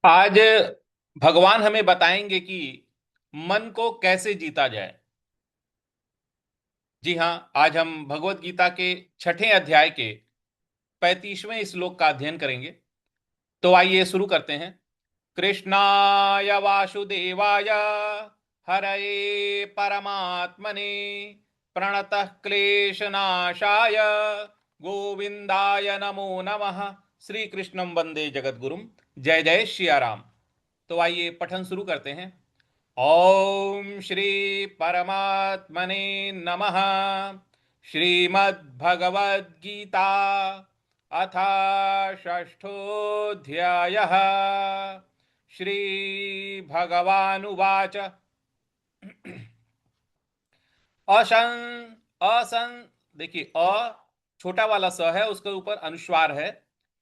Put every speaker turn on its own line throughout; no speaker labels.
आज भगवान हमें बताएंगे कि मन को कैसे जीता जाए। जी हाँ, आज हम भगवत गीता के छठे अध्याय के 35वें श्लोक का अध्ययन करेंगे। तो आइए शुरू करते हैं। कृष्णाय वासुदेवाय हरये परमात्मने प्रणतः क्लेशनाशाय गोविंदाय नमो नमः। श्री कृष्णं वंदे जगद्गुरुम। जय जय सिया राम। तो आइए पठन शुरू करते हैं। ओम श्री परमात्मने नमः। श्रीमद्भगवद्गीता अथ षष्ठोऽध्यायः। श्रीभगवानुवाच असन असन देखिए, छोटा वाला स है, उसके ऊपर अनुस्वार है।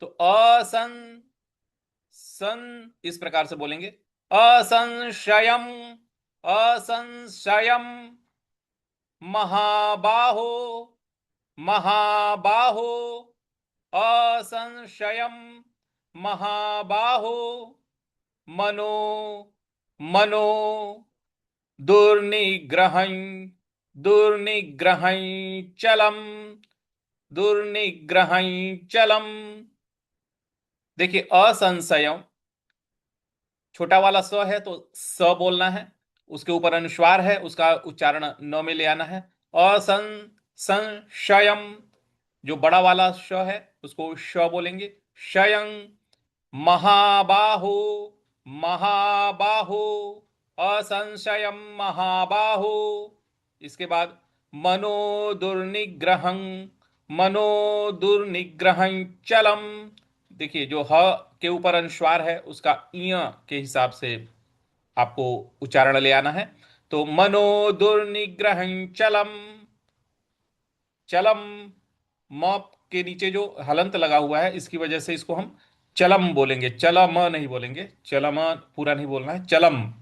तो असन सन इस प्रकार से बोलेंगे। असंशयम असंशयम महाबाहो महाबाहो असंशयम महाबाहो मनो मनो दुर्निग्रहं दुर्निग्रहं चलम दुर्निग्रहं चलम। देखिए, असंशयम छोटा वाला स है तो स बोलना है, उसके ऊपर अनुस्वार है, उसका उच्चारण न में ले आना है। असं संशयम, जो बड़ा वाला श है उसको श बोलेंगे। शयं महाबाहो महाबाहो असंशयम महाबाहो। इसके बाद मनो दुर्निग्रहं मनो दुर्निग्रहं चलम। देखिए, जो ह के ऊपर अनुस्वार है उसका इय के हिसाब से आपको उच्चारण ले आना है। तो मनो दुर्निग्रहं चलम। चलम, म के नीचे जो हलंत लगा हुआ है इसकी वजह से इसको हम चलम बोलेंगे, चलम नहीं बोलेंगे। चलम पूरा नहीं बोलना है, चलम।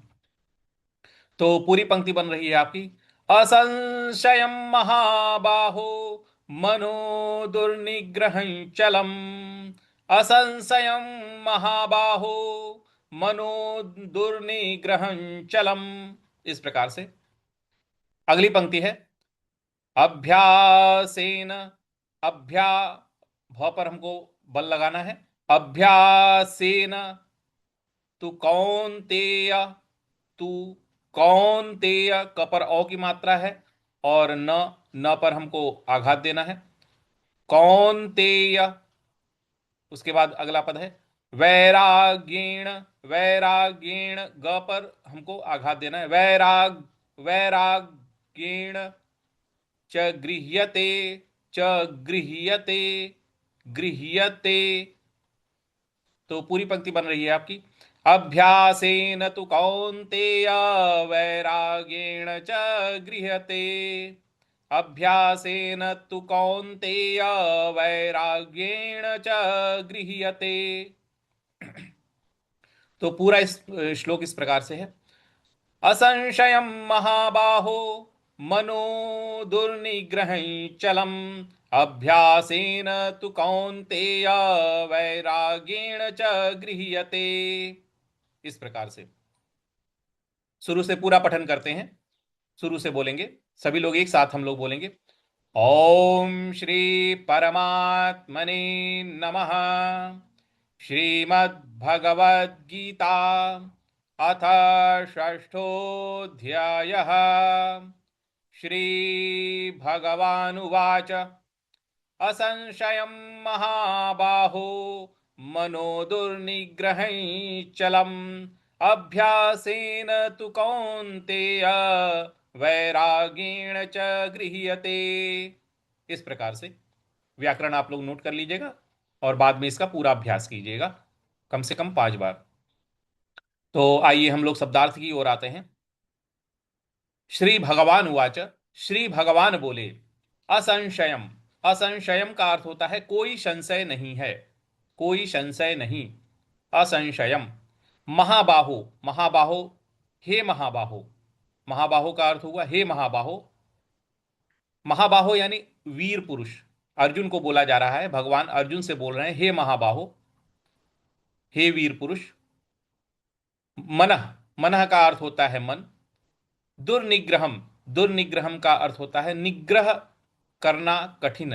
तो पूरी पंक्ति बन रही है आपकी। असंशयम महाबाहो मनो दुर्निग्रहं चलम। असंशयम महाबाहो मनो दुर्निग्रहं चलम। इस प्रकार से अगली पंक्ति है। अभ्यासेन अभ्या भ पर हमको बल लगाना है। अभ्यासेन तु कौन्तेय तू कौन्तेय, क पर औ की मात्रा है और न न पर हमको आघात देना है। कौन्तेय। उसके बाद अगला पद है वैराग्येण। वैराग्येण, ग पर हमको आघात देना है। वैराग्येण च गृह्यते च गृह्यते गृह्यते। तो पूरी पंक्ति बन रही है आपकी। अभ्यासेन तु कौन्तेय वैराग्येण च गृह्यते। अभ्यासेन तु कौन्तेय वैराग्येण च गृह्यते। तो पूरा इस श्लोक इस प्रकार से है। असंशयं महाबाहो मनो दुर्निग्रहं चलम। अभ्यासेन तु कौन्तेय वैराग्येण च गृह्यते। इस प्रकार से शुरू से पूरा पठन करते हैं। शुरू से बोलेंगे सभी लोग, एक साथ हम लोग बोलेंगे। ओम श्री परमात्मने नमः। श्रीमद्भगवद्गीता अथ षष्ठोऽध्यायः। श्रीभगवानुवाच असंशयं महाबाहो मनो दुर्निग्रहं चलम्। अभ्यासेन तु कौन्तेय वैराग्येण च गृह्यते। इस प्रकार से व्याकरण आप लोग नोट कर लीजिएगा और बाद में इसका पूरा अभ्यास कीजिएगा, कम से कम 5 बार। तो आइए हम लोग शब्दार्थ की ओर आते हैं। श्री भगवान उवाच। श्री भगवान बोले। असंशयम। असंशयम का अर्थ होता है कोई संशय नहीं है, कोई संशय नहीं। असंशयम। महाबाहो। महाबाहो, हे महाबाहो। महाबाहो का अर्थ हुआ हे महाबाहो। महाबाहो यानी वीर पुरुष। अर्जुन को बोला जा रहा है, भगवान अर्जुन से बोल रहे हैं हे महाबाहो, हे वीर पुरुष। मनः, मनः का अर्थ होता है मन। दुर्निग्रहम, दुर्निग्रहम का अर्थ होता है निग्रह करना कठिन,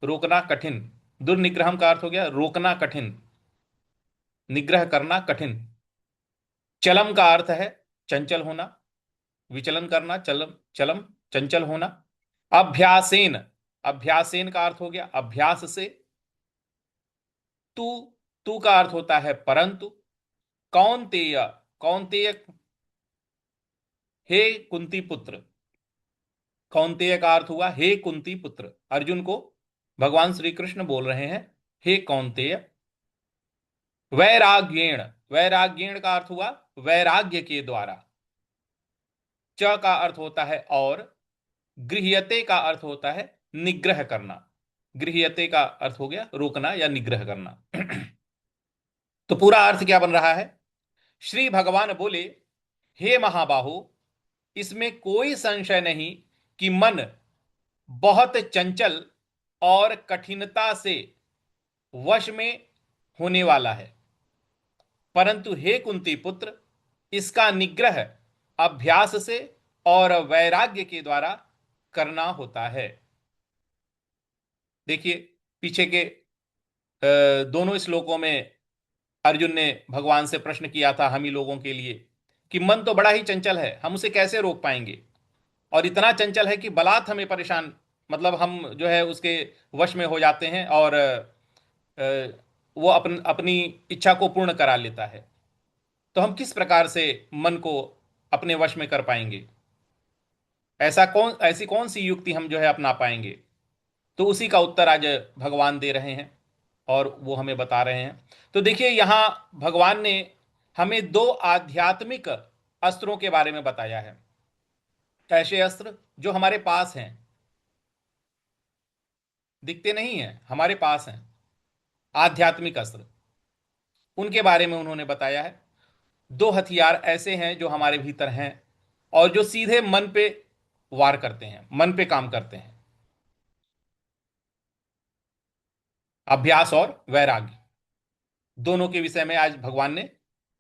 रोकना कठिन। दुर्निग्रहम का अर्थ हो गया रोकना कठिन, निग्रह करना कठिन। चलम का अर्थ है चंचल होना, विचलन करना, चलम चलम, चंचल होना। अभ्यासेन, अभ्यासेन का अर्थ हो गया अभ्यास से। तू, तू का अर्थ होता है परंतु। कौन्तेय, कौन्तेय, हे कुंती पुत्र, कौन्तेय का अर्थ हुआ हे कुंती पुत्र। अर्जुन को भगवान श्री कृष्ण बोल रहे हैं हे कौन्तेय। वैराग्येण, वैराग्येण का अर्थ हुआ वैराग्य के द्वारा। च का अर्थ होता है और। गृह्यते का अर्थ होता है निग्रह करना। गृह्यते का अर्थ हो गया रोकना या निग्रह करना। तो पूरा अर्थ क्या बन रहा है? श्री भगवान बोले, हे महाबाहो, इसमें कोई संशय नहीं कि मन बहुत चंचल और कठिनता से वश में होने वाला है, परंतु हे कुंती पुत्र, इसका निग्रह अभ्यास से और वैराग्य के द्वारा करना होता है। देखिए, पीछे के दोनों श्लोकों में अर्जुन ने भगवान से प्रश्न किया था हम ही लोगों के लिए कि मन तो बड़ा ही चंचल है, हम उसे कैसे रोक पाएंगे? और इतना चंचल है कि बलात् हमें परेशान, मतलब हम जो है उसके वश में हो जाते हैं और वो अपनी इच्छा को पूर्ण करा लेता है। तो हम किस प्रकार से मन को अपने वश में कर पाएंगे? ऐसी कौन सी युक्ति हम जो है अपना पाएंगे? तो उसी का उत्तर आज भगवान दे रहे हैं और वो हमें बता रहे हैं। तो देखिए, यहां भगवान ने हमें दो आध्यात्मिक अस्त्रों के बारे में बताया है। ऐसे अस्त्र जो हमारे पास हैं, दिखते नहीं हैं, हमारे पास हैं, आध्यात्मिक अस्त्र, उनके बारे में उन्होंने बताया है। दो हथियार ऐसे हैं जो हमारे भीतर हैं और जो सीधे मन पे वार करते हैं, मन पे काम करते हैं। अभ्यास और वैराग्य, दोनों के विषय में आज भगवान ने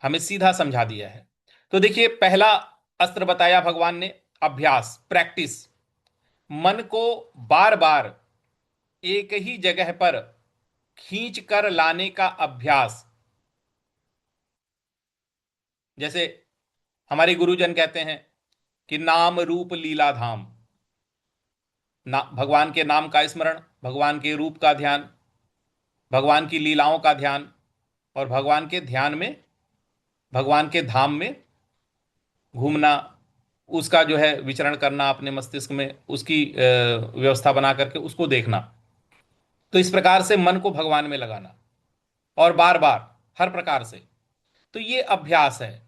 हमें सीधा समझा दिया है। तो देखिए, पहला अस्त्र बताया भगवान ने, अभ्यास, प्रैक्टिस। मन को बार बार एक ही जगह पर खींच कर लाने का अभ्यास। जैसे हमारे गुरुजन कहते हैं कि नाम रूप लीला धाम, भगवान के नाम का स्मरण, भगवान के रूप का ध्यान, भगवान की लीलाओं का ध्यान, और भगवान के ध्यान में, भगवान के धाम में घूमना, उसका जो है विचरण करना अपने मस्तिष्क में, उसकी व्यवस्था बना करके उसको देखना। तो इस प्रकार से मन को भगवान में लगाना और बार बार हर प्रकार से। तो ये अभ्यास है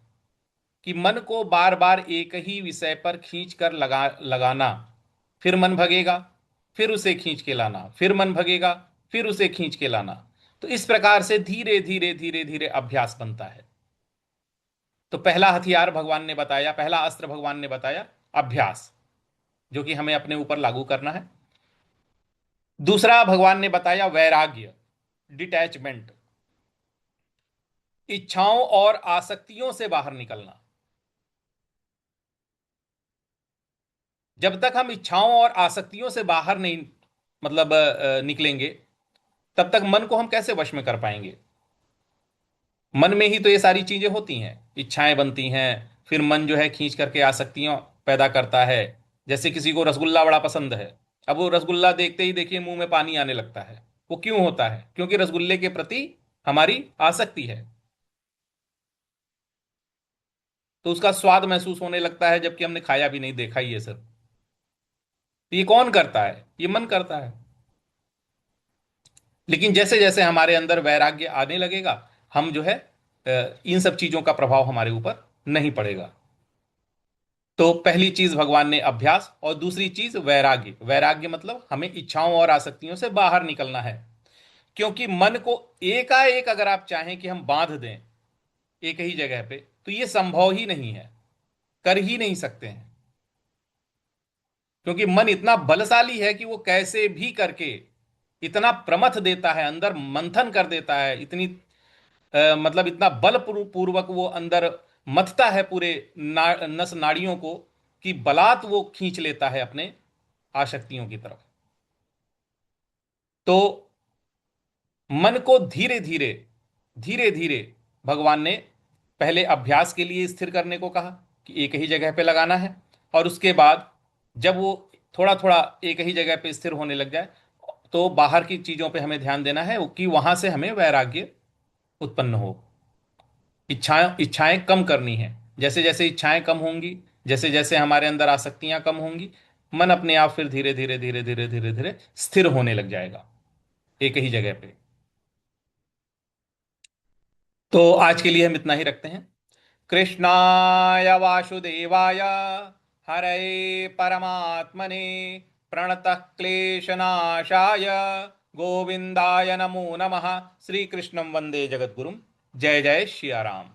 कि मन को बार बार एक ही विषय पर खींच कर लगाना, फिर मन भगेगा, फिर उसे खींच के लाना, फिर मन भगेगा, फिर उसे खींच के लाना। तो इस प्रकार से धीरे धीरे धीरे धीरे अभ्यास बनता है। तो पहला हथियार भगवान ने बताया, पहला अस्त्र भगवान ने बताया अभ्यास, जो कि हमें अपने ऊपर लागू करना है। दूसरा भगवान ने बताया वैराग्य, डिटैचमेंट, इच्छाओं और आसक्तियों से बाहर निकलना। जब तक हम इच्छाओं और आसक्तियों से बाहर नहीं, मतलब निकलेंगे, तब तक मन को हम कैसे वश में कर पाएंगे? मन में ही तो ये सारी चीजें होती हैं, इच्छाएं बनती हैं, फिर मन जो है खींच करके आसक्तियां पैदा करता है। जैसे किसी को रसगुल्ला बड़ा पसंद है, अब वो रसगुल्ला देखते ही देखिए मुंह में पानी आने लगता है। वो क्यों होता है? क्योंकि रसगुल्ले के प्रति हमारी आसक्ति है। तो उसका स्वाद महसूस होने लगता है, जबकि हमने खाया भी नहीं, देखा ही है सब। तो ये कौन करता है? ये मन करता है। लेकिन जैसे जैसे हमारे अंदर वैराग्य आने लगेगा, हम जो है इन सब चीजों का प्रभाव हमारे ऊपर नहीं पड़ेगा। तो पहली चीज भगवान ने अभ्यास, और दूसरी चीज वैराग्य। वैराग्य मतलब हमें इच्छाओं और आसक्तियों से बाहर निकलना है। क्योंकि मन को एकाएक अगर आप चाहें कि हम बांध दें एक ही जगह पे, तो ये संभव ही नहीं है, कर ही नहीं सकते हैं। क्योंकि मन इतना बलशाली है कि वो कैसे भी करके इतना प्रमथ देता है, अंदर मंथन कर देता है, इतनी मतलब इतना बल पूर्वक वो अंदर मथता है पूरे नस नाड़ियों को, कि बलात् वो खींच लेता है अपने आसक्तियों की तरफ। तो मन को धीरे धीरे, धीरे धीरे भगवान ने पहले अभ्यास के लिए स्थिर करने को कहा कि एक ही जगह पे लगाना है। और उसके बाद जब वो थोड़ा थोड़ा एक ही जगह पे स्थिर होने लग जाए, तो बाहर की चीजों पे हमें ध्यान देना है कि वहां से हमें वैराग्य उत्पन्न हो। इच्छाएं इच्छाएं कम करनी है। जैसे जैसे इच्छाएं कम होंगी, जैसे जैसे हमारे अंदर आसक्तियां कम होंगी, मन अपने आप फिर धीरे धीरे धीरे धीरे धीरे धीरे स्थिर होने लग जाएगा एक ही जगह पे। तो आज के लिए हम इतना ही रखते हैं। कृष्णाय वासुदेवाय हरये परमात्मने प्रणतः क्लेशनाशाय गोविंदाय नमो नमः। श्री कृष्णं वंदे जगद्गुरुं। जय जय श्री राम।